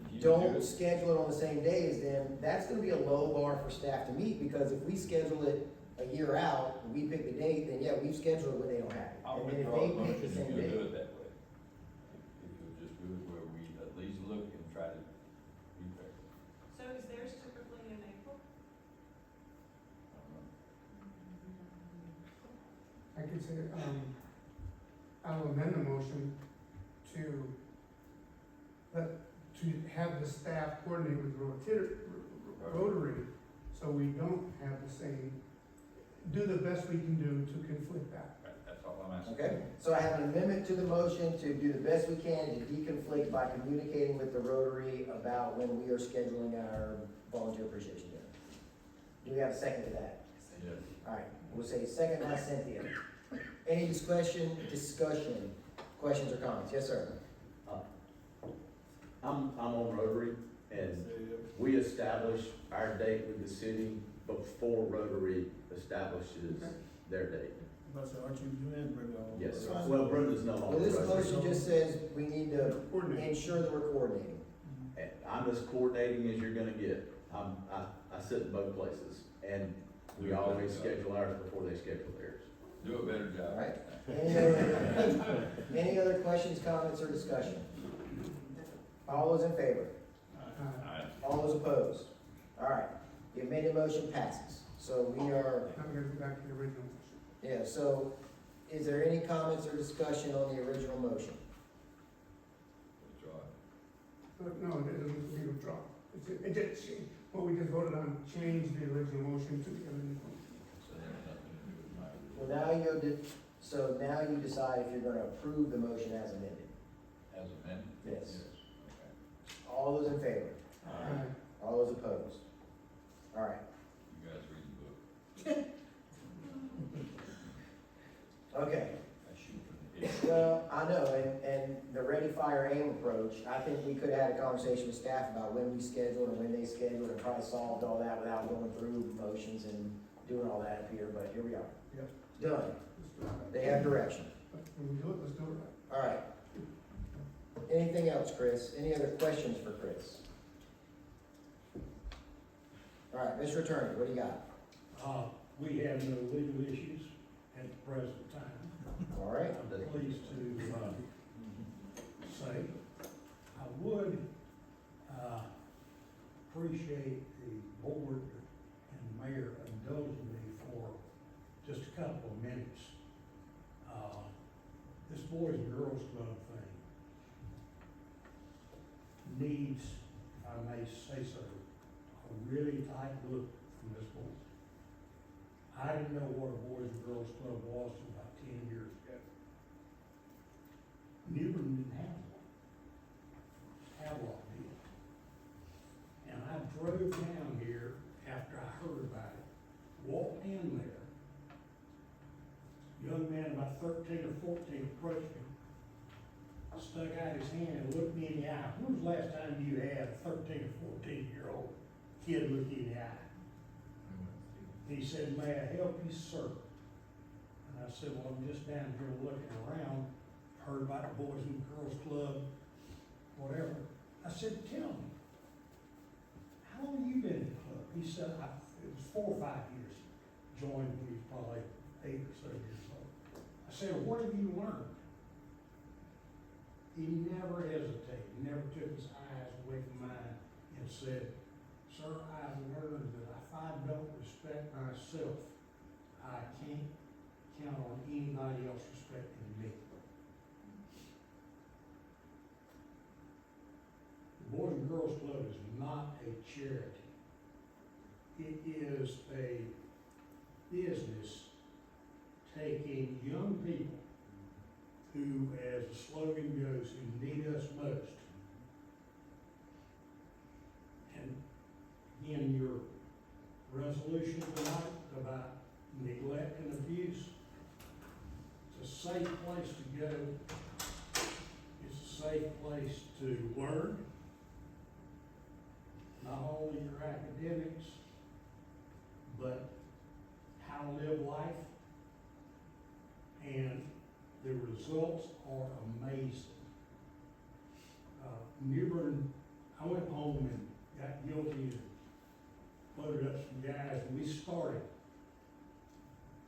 If you don't do it- schedule it on the same days, then that's gonna be a low bar for staff to meet, because if we schedule it a year out, and we pick the date, then yeah, we've scheduled it when they don't have it. I'll And then if withdraw the they pick motion the if same you'll do date. it that way. If you'll just do it where we at least look and try to be fair. So is theirs typically in April? I don't know. I could say, I'll amend the motion to have the staff coordinate with Rotary, so we don't have the same, do the best we can do to conflict that. Right, that's all I'm asking. Okay, so I have an amendment to the motion to do the best we can to deconflict by communicating with the Rotary about when we are scheduling our volunteer appreciation dinner. Do we have a second to that? Yes. All right, we'll say second by Cynthia. Any discussion, questions or comments? Yes, sir. I'm on Rotary, and we establish our date with the city before Rotary establishes their date. But so aren't you and Brenda on? Yes, well, Brenda's no Well, longer this Rotary. motion just says we need to Coordinate. ensure that we're coordinating. And I'm as coordinating as you're gonna get. I sit in both places, and we always schedule ours before they schedule theirs. Do a better job. All right. Any other questions, comments, or discussion? All those in favor? Alright. All those opposed? All right, the amended motion passes. So we are, I'm gonna go back to the original motion. yeah, so is there any comments or discussion on the original motion? Withdraw it. But no, it doesn't be withdrawn. It just, what we just voted on, changed the original motion to the amended motion. So that has nothing to do with my. Well, now you decide if you're gonna approve the motion as amended. As amended? Yes. Okay. All those in favor? Aye. All those opposed? All right, You guys read the book. okay. I shoot from the hip. Well, I know, and the ready, fire, aim approach, I think we could have had a conversation with staff about when we scheduled and when they scheduled and probably solved all that without going through motions and doing all that up here, but here we are. Yep. Done. Let's do it. They have direction. But when we do it, let's do it right. All right. Anything else, Chris? Any other questions for Chris? All right, Mr. Attorney, what do you got? We have no legal issues at the present time. All right, I'm pleased to, say, I would, appreciate the board and the mayor indulging me for just a couple of minutes. this Boys and Girls Club thing needs, if I may say so, a really tight look from this board. I didn't know what a Boys and Girls Club was until about 10 years ago. Newbern didn't have one. Havelock did. And I drove down here after I heard about it, walked in there. Young man about 13 or 14 approached me, stuck out his hand and looked me in the eye. When was the last time you had a 13 or 14-year-old kid look you in the eye? He said, "May I help you, sir?" And I said, "Well, I'm just down here looking around, heard about the Boys and Girls Club, whatever." I said, "Tell me, how long have you been in the club?" He said, "It was 4 or 5 years." Joined when he was probably 8 or so years old. I said, "What have you learned?" He never hesitated, never took his eyes away from mine and said, "Sir, I've learned that if I don't respect myself, I can't count on anybody else respecting me." The Boys and Girls Club is not a charity. It is a business taking young people who, as the slogan goes, who need us most. And again, your resolution tonight about neglect and abuse, it's a safe place to go. It's a safe place to learn, not only your academics, but how to live life. And the results are amazing. Newbern, I went home and got guilty and loaded up some guys, and we started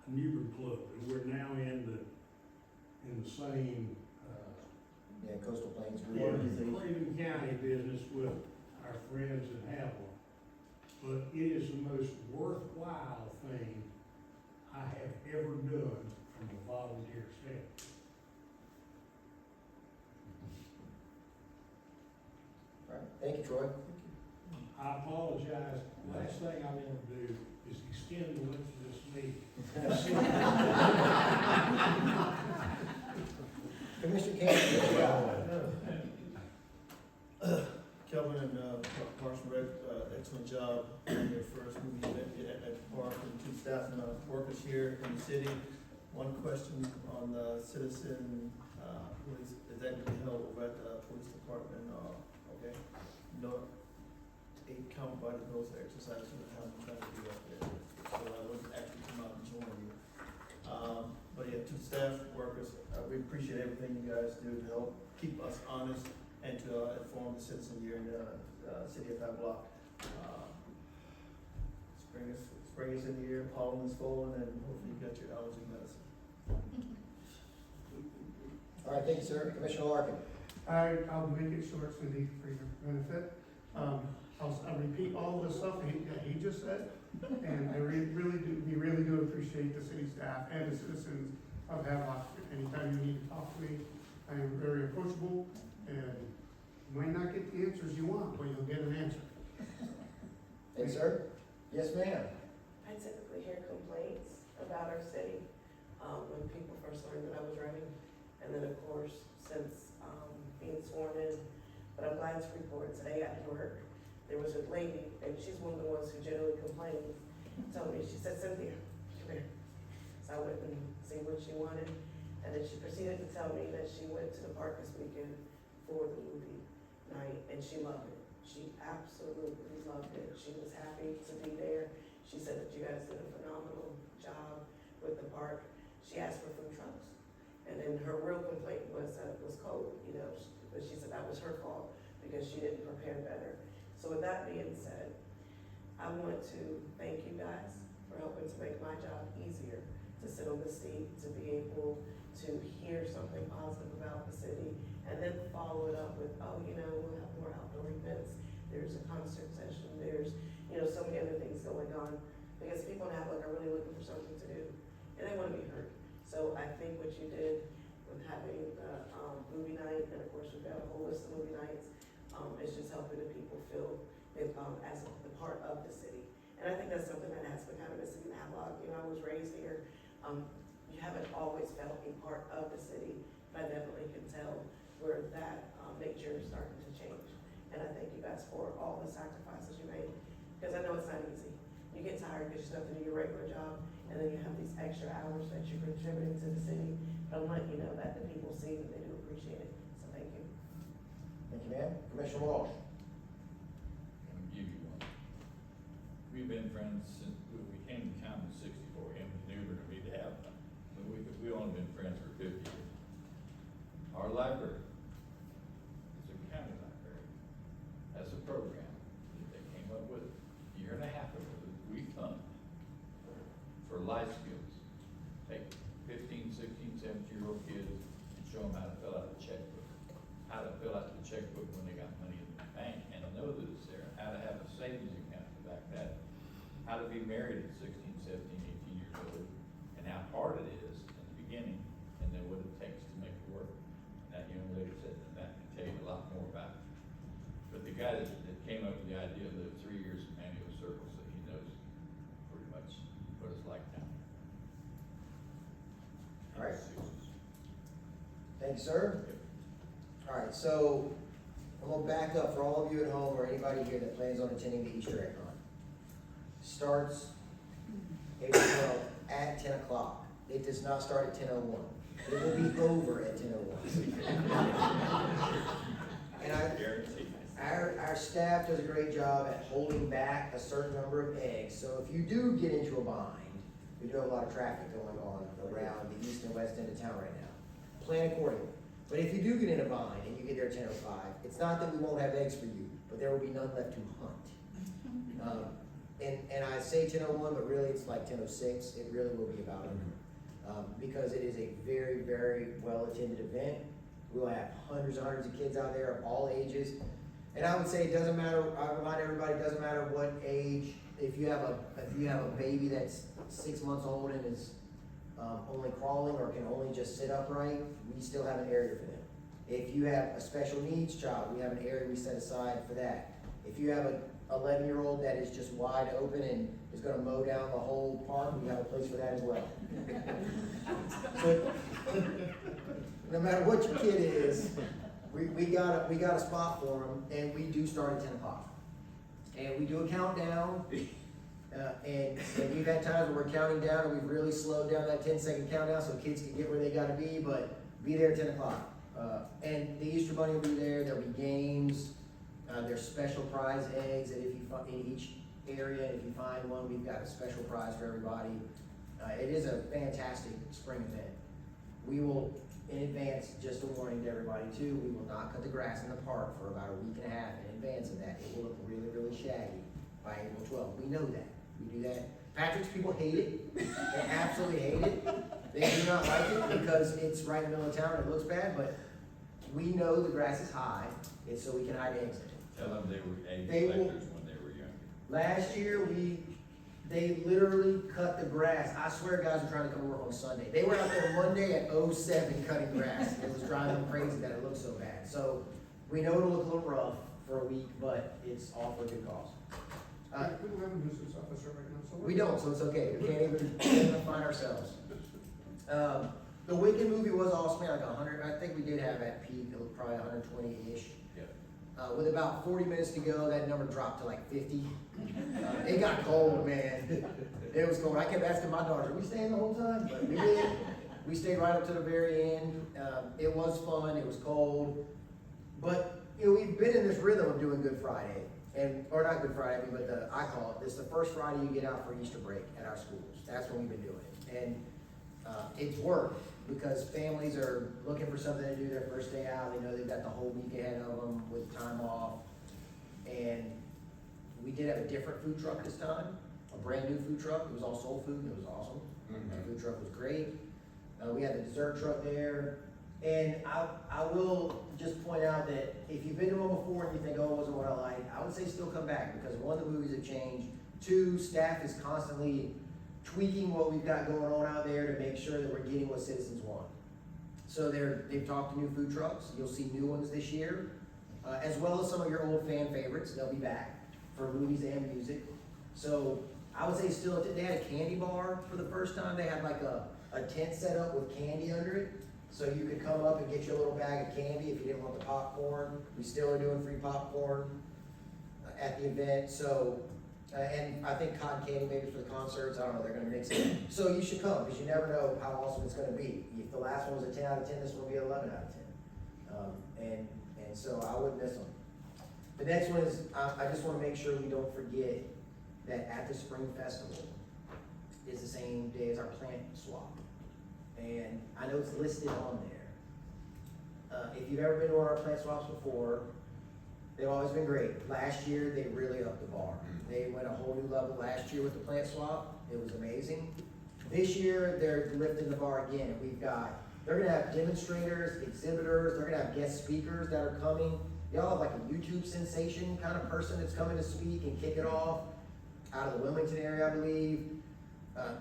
a Newbern club, and we're now in the same, Yeah, Coastal Plains Group yeah, organization. Cleveland County business with our friends in Haviland. But it is the most worthwhile thing I have ever done from a volunteer standpoint. All right, thank you, Troy. I apologize, last thing I want to do is extend the length of this meeting. Commissioner Campbell. Kelvin and Parks and Rec, excellent job on your first movie at the park, and two staff and workers here in the city. One question on the citizen, police, is that gonna be held over at the police department, okay? No, 8 count by those exercises and how I'm trying to do up there, so I would actually come out and join you. But yeah, two staff workers, we appreciate everything you guys do to help keep us honest and to inform the citizen here in the city of Havelock. Spring is in the air, pollen is falling, and hopefully you got your allergy medicine. All right, thank you, sir. Commissioner Larkin. I'll make it short, Cindy, for your benefit. I'll repeat all the stuff that he just said, and we really do appreciate the city staff and the citizens of Havelock. Anytime you need to talk to me, I am very approachable, and you might not get the answers you want, but you'll get an answer. Thanks, sir. Yes, ma'am. I typically hear complaints about our city, when people first learned that I was running. And then, of course, since, being sworn in, but I'm glad to report today at work, there was a lady, and she's one of the ones who generally complains, told me, she said, "Cynthia, come here." So I went and see what she wanted, and then she proceeded to tell me that she went to the park this weekend for the movie night, and she loved it. She absolutely loved it. She was happy to be there. She said that you guys did a phenomenal job with the park. She asked for food trucks, and then her real complaint was that it was cold, but she said that was her fault because she didn't prepare better. So with that being said, I want to thank you guys for helping to make my job easier, to sit on the seat, to be able to hear something positive about the city, and then follow it up with, we'll have more outdoor events. There's a concert session, there's, so many other things going on, because people in Havelock are really looking for something to do, and they want to be heard. So I think what you did with having the, movie night, and of course, we've got a whole list of movie nights. It's just helping the people feel, as a part of the city. And I think that's something that has been kind of missing in Havelock. You know, I was raised here, you haven't always felt a part of the city, but I definitely can tell where that, nature is starting to change. And I thank you guys for all the sacrifices you made, because I know it's not easy. You get tired because you have to do your regular job, and then you have these extra hours that you're contributing to the city. But I'm letting you know that the people see that they do appreciate it, so thank you. Thank you, ma'am. Commissioner Walsh. Let me give you one. We've been friends since we came to town in '64, him and Newbern and me to have one. But we've only been friends for 50 years. Our library, it's a county library, has a program that they came up with a year and a half ago that we fund for life skills. Take 15, 16, 17-year-old kids and show them how to fill out a checkbook, how to fill out the checkbook when they got money in the bank and know that it's there, how to have a savings account to back that, how to be married at 16, 17, 18 years old, and how hard it is in the beginning, and then what it takes to make it work. And that young lady said that can tell you a lot more about it. But the guy that came up with the idea lived 3 years in Manual Circle, so he knows pretty much what it's like down there. All right. Thank you, sir. All right, so I'm gonna back up for all of you at home or anybody here that plans on attending the Easter egg hunt. Starts April 12th at 10 o'clock. It does not start at 10:01. It will be over at 10:01. And our staff does a great job at holding back a certain number of eggs. So if you do get into a bind, we do have a lot of traffic going on around the east and west end of town right now. Plan accordingly. But if you do get in a bind and you get there at 10:05, it's not that we won't have eggs for you, but there will be none left to hunt. And I say 10:01, but really it's like 10:06. It really will be about it. Because it is a very, very well-attended event. We'll have hundreds and hundreds of kids out there of all ages. And I would say it doesn't matter, I remind everybody, it doesn't matter what age, if you have a baby that's 6 months old and is only crawling or can only just sit upright, we still have an area for them. If you have a special needs child, we have an area we set aside for that. If you have an 11-year-old that is just wide open and is gonna mow down the whole park, we have a place for that as well. But no matter what your kid is, we got a spot for them, and we do start at 10 o'clock. And we do a countdown, and we've had times where we're counting down and we've really slowed down that 10-second countdown so kids can get where they gotta be, but be there at 10 o'clock. And the Easter Bunny will be there, there'll be games, there's special prize eggs that if you find in each area, if you find one, we've got a special prize for everybody. It is a fantastic spring event. We will, in advance, just a warning to everybody too, we will not cut the grass in the park for about a week and a half in advance of that. It will look really, really shaggy by April 12th. We know that. We do that. Patrick's people hate it. They absolutely hate it. They do not like it because it's right in the middle of town and it looks bad, but we know the grass is high, and so we can hide eggs in it. Tell them they were egg They will- collectors when they were younger. Last year, they literally cut the grass. I swear guys were trying to come to work on Sunday. They were out there Monday at 07 cutting grass. It was driving them crazy that it looked so bad. So we know it'll look a little rough for a week, but it's all for a good cause. We don't have a nuisance officer right now, so. We don't, so it's okay. We can't even find ourselves. The Wicked movie was awesome, man, like 100, I think we did have at peak, it was probably 120-ish. Yep. With about 40 minutes to go, that number dropped to like 50. It got cold, man. It was cold. I kept asking my daughter, "Are we staying the whole time?" But we did. We stayed right up to the very end. It was fun. It was cold. But you know, we've been in this rhythm of doing Good Friday, or not Good Friday, but I call it. This is the first Friday you get out for Easter break at our schools. That's when we've been doing it, and it's worked because families are looking for something to do their first day out. They know they've got the whole week ahead of them with time off, and we did have a different food truck this time, a brand new food truck. It was all soul food, and it was awesome. The food truck was great. We had the dessert truck there, and I will just point out that if you've been to one before and you think, oh, it wasn't what I liked, I would say still come back, because one, the movies have changed. Two, staff is constantly tweaking what we've got going on out there to make sure that we're getting what citizens want. So they've talked to new food trucks, you'll see new ones this year, as well as some of your old fan favorites, they'll be back for movies and music. So I would say still, they had a candy bar for the first time, they had like a tent set up with candy under it. So you could come up and get your little bag of candy if you didn't want the popcorn. We still are doing free popcorn at the event, so, and I think cotton candy maybe for the concerts, I don't know, they're gonna mix it. So you should come, because you never know how awesome it's gonna be. If the last one was a 10 out of 10, this one will be 11 out of 10. And so I wouldn't miss them. The next one is, I just wanna make sure we don't forget that at the Spring Festival is the same day as our plant swap. And I know it's listed on there. If you've ever been to one of our plant swaps before, they've always been great. Last year, they really upped the bar. They went a whole new level last year with the plant swap. It was amazing. This year, they're lifting the bar again. They're gonna have demonstrators, exhibitors, they're gonna have guest speakers that are coming. Y'all have like a YouTube sensation kind of person that's coming to speak and kick it off out of the Wilmington area, I believe.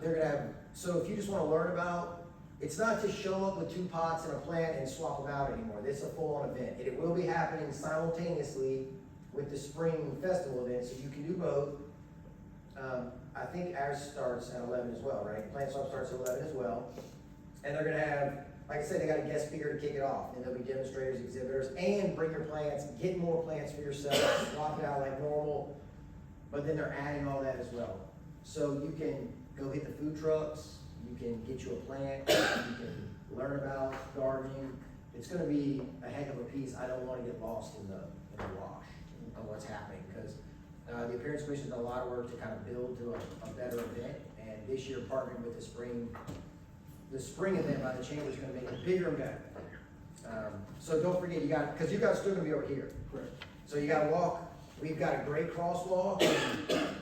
They're gonna have, so if you just wanna learn about, it's not just show up with 2 pots and a plant and swap them out anymore. This is a full-on event. And it will be happening simultaneously with the spring festival event, so you can do both. I think ours starts at 11 as well, right? Plant swap starts at 11 as well. And they're gonna have, like I said, they got a guest speaker to kick it off. And there'll be demonstrators, exhibitors, and bring your plants, get more plants for yourself, swap it out like normal. But then they're adding all that as well. So you can go hit the food trucks, you can get you a plant, you can learn about gardening. It's gonna be a heck of a piece. I don't wanna get lost in the wash on what's happening, because the Appearance Commission did a lot of work to kind of build to a better event. And this year, partnering with the spring event by the chamber is gonna make it bigger and better. So don't forget, because you guys are still gonna be over here. Correct. So you gotta walk, we've got a great crosswalk,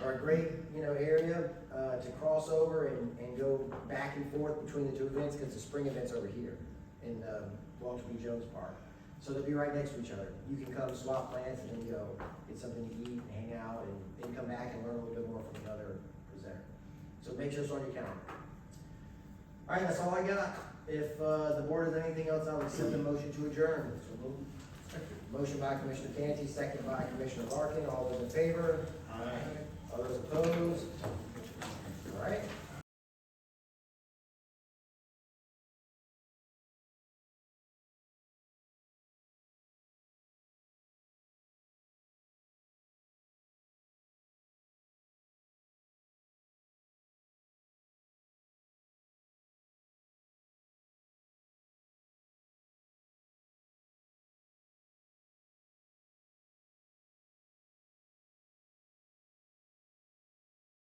or a great, area, to cross over and go back and forth between the 2 events, because the spring event's over here in, Walter B. Jones Park. So they'll be right next to each other. You can come swap plants and then go get something to eat and hang out, and then come back and learn a little bit more from another presenter. So make sure it's on your calendar. All right, that's all I got. If, the board has anything else, I'll accept the motion to adjourn. So moved. Motion by Commissioner Canty, second by Commissioner Larkin. All those in favor? Aye. All those opposed?